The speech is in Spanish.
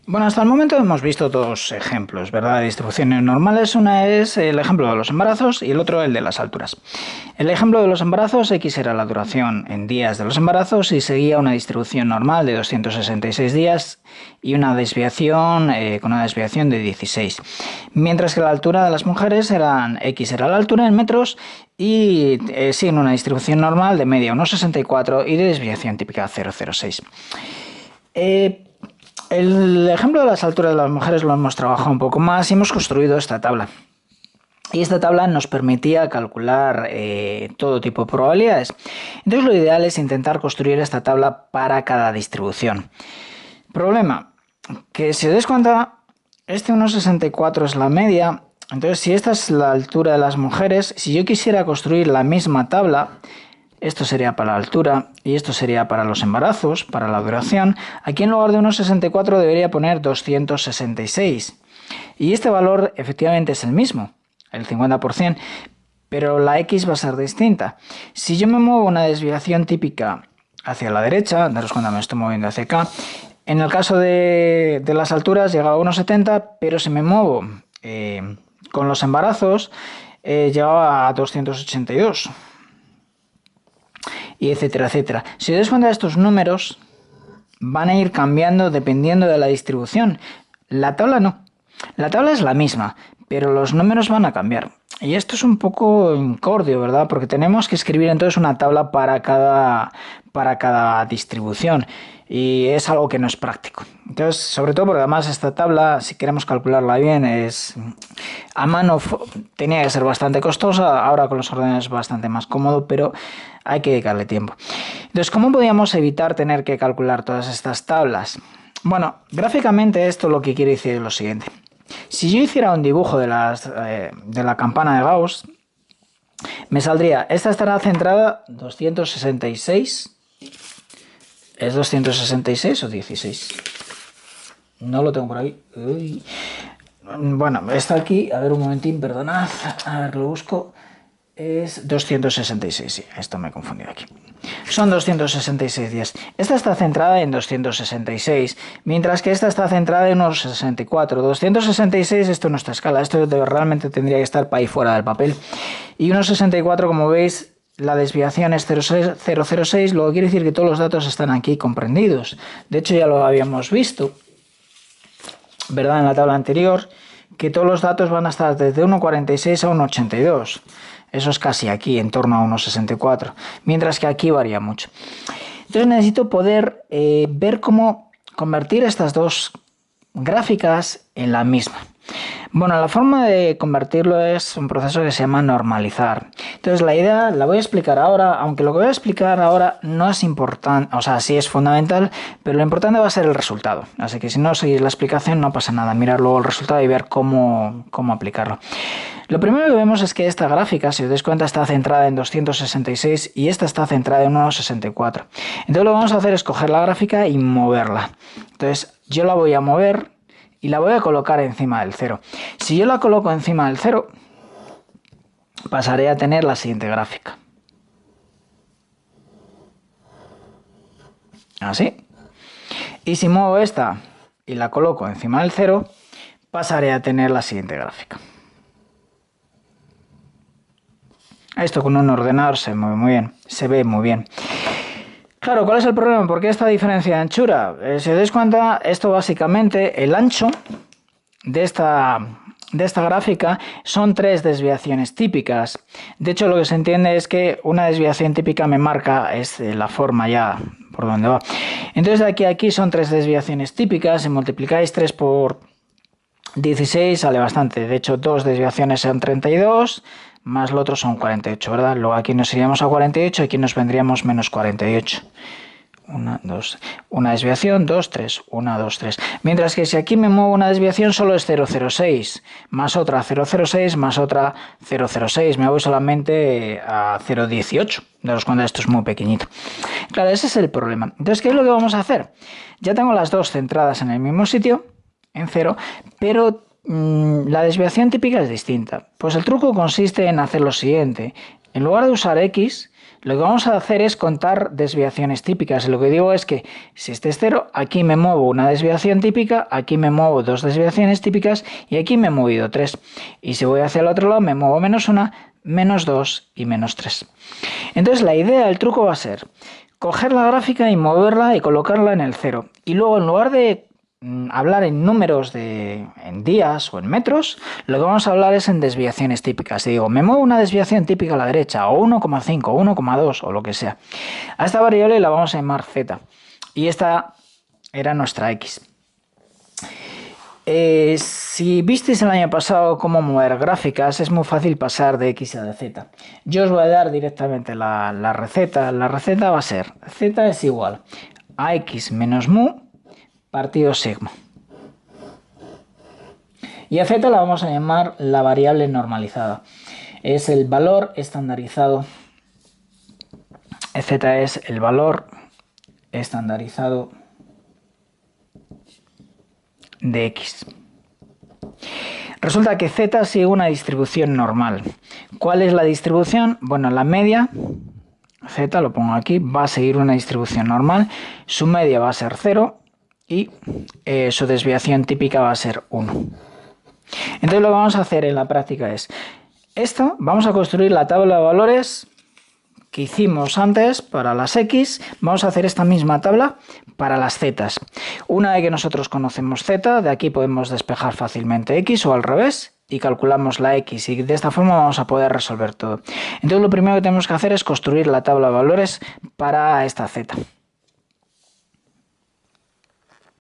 Bueno, hasta el momento hemos visto dos ejemplos, ¿verdad? De distribuciones normales. Una es el ejemplo de los embarazos y el otro el de las alturas. El ejemplo de los embarazos, X era la duración en días de los embarazos y seguía una distribución normal de 266 días y una desviación con una desviación de 16. Mientras que la altura de las mujeres X era la altura en metros y siguen una distribución normal de media 1,64 y de desviación típica 0,06. El ejemplo de las alturas de las mujeres lo hemos trabajado un poco más y hemos construido esta tabla. Y esta tabla nos permitía calcular todo tipo de probabilidades. Entonces lo ideal es intentar construir esta tabla para cada distribución. Problema, que si os dais cuenta, este 1,64 es la media. Entonces si esta es la altura de las mujeres, si yo quisiera construir la misma tabla, esto sería para la altura y esto sería para los embarazos, para la duración. Aquí en lugar de 1,64 debería poner 266. Y este valor efectivamente es el mismo, el 50%, pero la X va a ser distinta. Si yo me muevo una desviación típica hacia la derecha, daros cuenta, me estoy moviendo hacia acá, en el caso de las alturas llegaba a 1,70, pero si me muevo con los embarazos llegaba a 282. Y etcétera, etcétera. Si os dais cuenta, estos números van a ir cambiando dependiendo de la distribución. La tabla no. La tabla es la misma, pero los números van a cambiar. Y esto es un poco incordio, ¿verdad? Porque tenemos que escribir entonces una tabla para cada distribución. Y es algo que no es práctico. Entonces, sobre todo porque además esta tabla, si queremos calcularla bien, es a mano tenía que ser bastante costosa. Ahora con los ordenadores es bastante más cómodo, pero hay que dedicarle tiempo. Entonces, ¿cómo podíamos evitar tener que calcular todas estas tablas? Bueno, gráficamente esto lo que quiere decir es lo siguiente. Si yo hiciera un dibujo de la campana de Gauss, me saldría, esta estará centrada 266. ¿Es 266 o 16? No lo tengo por ahí. Uy. Bueno, está aquí. A ver, un momentín, perdonad. A ver, lo busco. Es 266, sí, esto me he confundido aquí. Son 266 días. Esta está centrada en 266, mientras que esta está centrada en unos 64. 266, esto no está a escala, esto realmente tendría que estar para ahí fuera del papel. Y unos 64, como veis, la desviación es 0,06, lo que quiere decir que todos los datos están aquí comprendidos. De hecho, ya lo habíamos visto, ¿verdad? En la tabla anterior, que todos los datos van a estar desde 1,46 a 1,82. Eso es casi aquí, en torno a 1,64. Mientras que aquí varía mucho. Entonces necesito poder ver cómo convertir estas dos gráficas en la misma. Bueno, la forma de convertirlo es un proceso que se llama normalizar. Entonces la idea la voy a explicar ahora, aunque lo que voy a explicar ahora no es importante, o sea, sí es fundamental, pero lo importante va a ser el resultado. Así que si no seguís la explicación no pasa nada, mirar luego el resultado y ver cómo aplicarlo. Lo primero que vemos es que esta gráfica, si os dais cuenta, está centrada en 266 y esta está centrada en 1,64. Entonces lo que vamos a hacer es coger la gráfica y moverla. Entonces yo la voy a mover y la voy a colocar encima del 0. Si yo la coloco encima del 0, pasaré a tener la siguiente gráfica. Así. Y si muevo esta y la coloco encima del 0, pasaré a tener la siguiente gráfica. Esto con un ordenador se mueve muy bien, se ve muy bien. Claro, ¿cuál es el problema? ¿Por qué esta diferencia de anchura? Si os dais cuenta, esto básicamente, el ancho de esta gráfica son 3 desviaciones típicas. De hecho, lo que se entiende es que una desviación típica me marca la forma ya por donde va. Entonces de aquí a aquí son 3 desviaciones típicas. Si multiplicáis 3 por 16 sale bastante. De hecho, 2 desviaciones son 32, más lo otro son 48, ¿verdad? Luego aquí nos iríamos a 48 y aquí nos vendríamos menos 48. Una desviación, 2, 3, 1, 2, 3. Mientras que si aquí me muevo una desviación solo es 0,06, más otra 0,06, más otra 0,06. Me voy solamente a 0,18. Daros cuenta, esto es muy pequeñito. Claro, ese es el problema. Entonces, ¿qué es lo que vamos a hacer? Ya tengo las dos centradas en el mismo sitio, en 0, pero la desviación típica es distinta. Pues el truco consiste en hacer lo siguiente. En lugar de usar X, Lo que vamos a hacer es contar desviaciones típicas. Lo que digo es que si este es 0, aquí me muevo una desviación típica, aquí me muevo 2 desviaciones típicas y aquí me he movido 3. Y si voy hacia el otro lado me muevo -1, -2 y -3. Entonces la idea, el truco va a ser coger la gráfica y moverla y colocarla en el 0. Y luego en lugar de hablar en números en días o en metros, lo que vamos a hablar es en desviaciones típicas. Si digo, me muevo una desviación típica a la derecha, o 1,5, 1,2 o lo que sea. A esta variable la vamos a llamar z. Y esta era nuestra x. Si visteis el año pasado cómo mover gráficas, es muy fácil pasar de x a de z. Yo os voy a dar directamente la receta. La receta va a ser z es igual a x menos mu partido sigma. Y a z la vamos a llamar la variable normalizada. Es el valor estandarizado. Z es el valor estandarizado de x. Resulta que z sigue una distribución normal. ¿Cuál es la distribución? Bueno, la media, z, lo pongo aquí, va a seguir una distribución normal. Su media va a ser 0 y su desviación típica va a ser 1. Entonces lo que vamos a hacer en la práctica es esto, vamos a construir la tabla de valores que hicimos antes para las x, vamos a hacer esta misma tabla para las z. Una vez que nosotros conocemos z, de aquí podemos despejar fácilmente x o al revés y calculamos la x y de esta forma vamos a poder resolver todo. Entonces lo primero que tenemos que hacer es construir la tabla de valores para esta z.